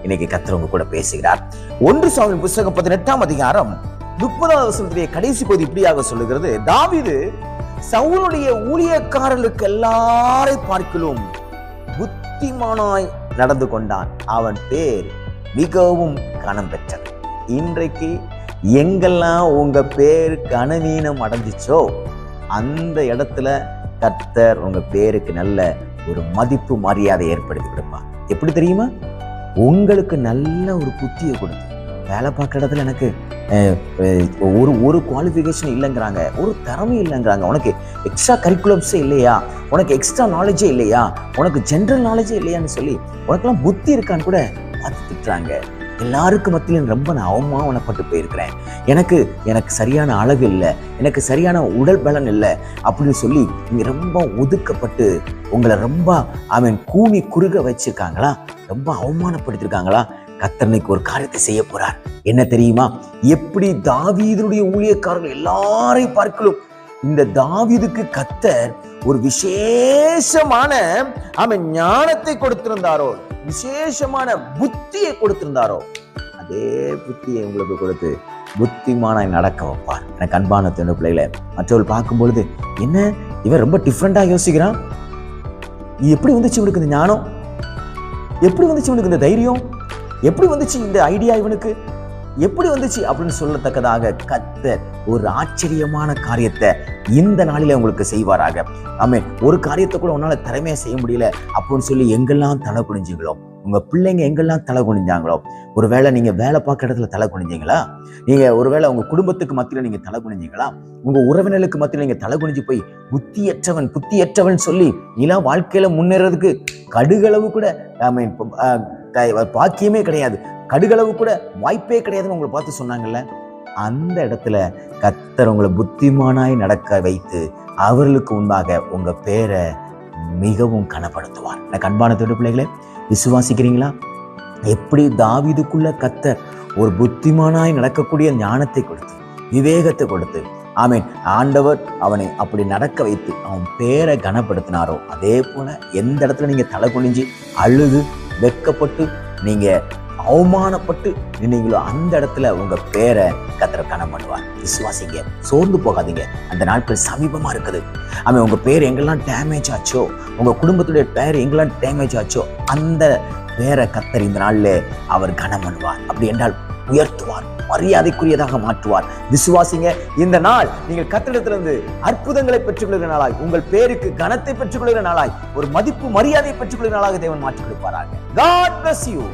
இன்னைக்கு கர்த்தர் உங்க கூட பேசுகிறார். 1 சாமுவேல் புத்தகம் 18ஆம் அதிகாரம் 30வது வசனத்திலே கடைசி பகுதி இப்படியாக சொல்லுகிறது, தாவீது சவுலுடைய ஊழியக்காரர்களுக்கு எல்லாரை பார்க்கிலும் புத்திமானாய் நடந்து கொண்டான், அவன் பேர் மிகவும் கனம் பெற்றது. இன்றைக்கு எங்கெல்லாம் உங்க பேர் கனவீனம் அடைஞ்சிச்சோ அந்த இடத்துல கர்த்தர் உங்க பேருக்கு நல்ல ஒரு மதிப்பு மரியாதை ஏற்படுத்தி கொடுப்பார். எப்படி தெரியுமா? உங்களுக்கு நல்ல ஒரு புத்தியை கொடுத்து வேலை பார்க்குற இடத்துல எனக்கு ஒரு குவாலிஃபிகேஷன் இல்லைங்கிறாங்க, ஒரு திறமை இல்லைங்கிறாங்க, உனக்கு எக்ஸ்ட்ரா கரிக்குலம்ஸே இல்லையா, உனக்கு எக்ஸ்ட்ரா நாலேஜே இல்லையா, உனக்கு ஜென்ரல் நாலேஜே இல்லையான்னு சொல்லி உனக்கெல்லாம் புத்தி இருக்கான்னு கூட பார்த்து திட்டுறாங்க. எல்லாருக்கும் மத்தியிலும் ரொம்ப நான் அவமானப்பட்டு போயிருக்கிறேன், எனக்கு சரியான அழகு இல்லை, எனக்கு சரியான உடல் பலன் இல்லை அப்படின்னு சொல்லி நீங்க ரொம்ப ஒதுக்கப்பட்டு உங்களை ரொம்ப கூனி குறுக வச்சிருக்காங்களா, ரொம்ப அவமானப்படுத்திருக்காங்களா? கர்த்தர் இன்னைக்கு ஒரு காரியத்தை செய்ய போறார். என்ன தெரியுமா? எப்படி தாவீதுடைய ஊழியக்காரர்கள் எல்லாரையும் பார்க்கலும் இந்த தாவீதுக்கு கர்த்தர் ஒரு விசேஷமான ஞானத்தை கொடுத்திருந்தாரோ, விசேஷமான புத்தியை கொடுத்திருந்தாரோ, அதே புத்தியை உங்களுக்கு கொடுத்து புத்திமானாய் நடக்க வைப்பார். எனக்கு அன்பான தேவனுடைய பிள்ளைகளை, மற்றவர்கள் பார்க்கும் பொழுது என்ன இவன் ரொம்ப டிஃப்ரெண்டா யோசிக்கிறான், எப்படி வந்துச்சு இவனுக்கு இந்த ஞானம், எப்படி வந்துச்சு இவனுக்கு இந்த தைரியம், எப்படி வந்துச்சு இந்த ஐடியா, இவனுக்கு எப்படி வந்துச்சு அப்படின்னு சொல்லத்தக்கதாக கர்த்தர் ஒரு ஆச்சரியமான காரியத்தை இந்த நாளில உங்களுக்கு செய்வாராக. ஆமென். ஒரு காரியத்தை கூட உன்னால திறமையா செய்ய முடியல அப்படின்னு சொல்லி எங்கெல்லாம் தலை குனிஞ்சீங்களோ, உங்க பிள்ளைங்க எங்கெல்லாம் தலை குனிஞ்சாங்களோ, ஒருவேளை நீங்க வேலை பார்க்குற இடத்துல தலை குனிஞ்சீங்களா, நீங்க ஒருவேளை உங்க குடும்பத்துக்கு மத்தியில நீங்க தலை குனிஞ்சீங்களா, உங்க உறவினர்களுக்கு மத்தியில நீங்க தலை குனிஞ்சு போய் புத்தியற்றவன் சொல்லி நீலாம் வாழ்க்கையில முன்னேறதுக்கு கடுகளவு கூட பாக்கியமே கிடையாது, கடுகளவு கூட வாய்ப்பே கிடையாதுன்னு உங்களை பார்த்து சொன்னாங்கல்ல, அந்த இடத்துல கர்த்தர் உங்களை புத்திமானாய் நடக்க வைத்து அவர்களுக்கு முன்பாக உங்க பேரை மிகவும் கனப்படுத்துவார். எனக்கு அன்பான தேவனுடைய பிள்ளைகளே, விசுவாசிக்கிறீங்களா? எப்படி தாவீதுக்குள்ள கர்த்தர் ஒரு புத்திமானாய் நடக்கக்கூடிய ஞானத்தை கொடுத்து விவேகத்தை கொடுத்து ஆமென் ஆண்டவர் அவனை அப்படி நடக்க வைத்து அவன் பேரை கனப்படுத்தினாரோ, அதே போல எந்த இடத்துல நீங்க தலை குனிஞ்சு அழுது வெட்கப்பட்டு நீங்க அவமானப்பட்டு நின்னீங்களோ அந்த இடத்துல உங்க பேரை கர்த்தர் கனம் பண்ணுவார். விசுவாசிங்க, சோர்ந்து போகாதீங்க, அந்த நாட்கள் சமீபமா இருக்குது. உங்க பேர் எங்கெல்லாம் டேமேஜ் ஆச்சோ, உங்க குடும்பத்துடைய பேர் எங்கெல்லாம் டேமேஜ் ஆச்சோ அந்த பேரை கர்த்தர் இந்த நாள்ல அவர் கனம் பண்ணுவார். அப்படி என்றால் உயர்த்துவார், மரியாதைக்குரியதாக மாற்றுவார். விசுவாசிங்க, இந்த நாள் நீங்கள் கர்த்தரிடத்திலிருந்து அற்புதங்களை பெற்றுக்கொள்கிற நாளாய், உங்கள் பேருக்கு கனத்தை பெற்றுக்கொள்கிற நாளாய், ஒரு மதிப்பு மரியாதையை பெற்றுக்கொள்கிற நாளாக தேவன் மாற்றிக் கொடுப்பாராக. God bless you.